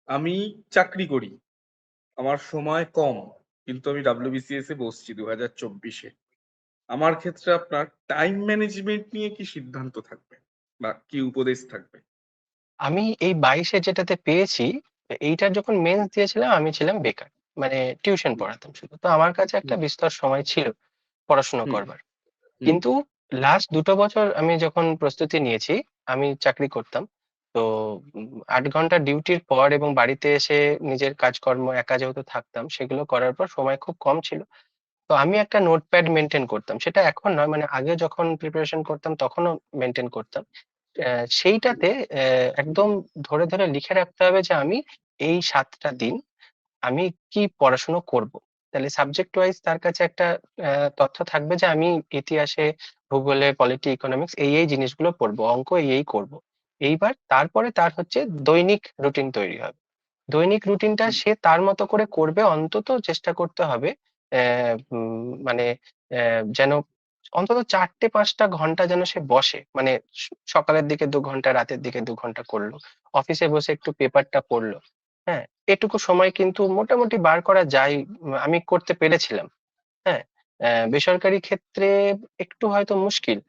আমি চাকরি করি, আমার সময় কম, কিন্তু আমি ডাব্লিউবিসিএস এ বসছি 2024-এ। আমার ক্ষেত্রে আপনার টাইম ম্যানেজমেন্ট নিয়ে কি সিদ্ধান্ত থাকবে বা কি উপদেশ থাকবে? আমি এই 22-এ যেটাতে পেয়েছি, এইটার যখন মেন্স দিয়েছিলাম আমি ছিলাম বেকার। মানে টিউশন পড়াতাম শুধু। তো আমার কাছে একটা হুম বিস্তর সময় ছিল পড়াশোনা হুম করবার। হুম কিন্তু লাস্ট 2টো বছর আমি যখন প্রস্তুতি নিয়েছি, আমি চাকরি করতাম। তো ৮ ঘন্টা ডিউটির পর এবং বাড়িতে এসে নিজের কাজকর্ম একা যেহেতু থাকতাম, সেগুলো করার পর সময় খুব কম ছিল। তো আমি একটা নোটপ্যাড মেইনটেইন করতাম। সেটা এখন নয়, মানে আগে যখন প্রিপারেশন করতাম তখনও মেইনটেইন করতাম। সেইটাতে একদম ধরে, ধরে লিখে রাখতে হবে যে আমি এই ৭ টা দিন আমি কি পড়াশুনো করব। তাহলে সাবজেক্ট ওয়াইজ তার কাছে একটা তথ্য থাকবে যে আমি ইতিহাসে, ভূগোলে, পলিটি, ইকোনমিক্স এই জিনিসগুলো পড়বো। অঙ্ক এই করব। এইবার তারপরে তার হচ্ছে দৈনিক রুটিন তৈরি হবে। দৈনিক রুটিনটা হুম সে তার মতো করে করবে, অন্তত চেষ্টা করতে হবে মানে যেন অন্তত ৪টে-৫টা ঘন্টা যেন সে বসে। মানে সকালের দিকে ২ ঘন্টা, রাতের দিকে ২ ঘন্টা করলো। অফিসে বসে একটু পেপারটা পড়লো। হ্যাঁ? এটুকু সময় কিন্তু মোটামুটি বার করা যায়। আমি করতে পেরেছিলাম। হ্যাঁ? বেসরকারি ক্ষেত্রে একটু হয়তো মুশকিল।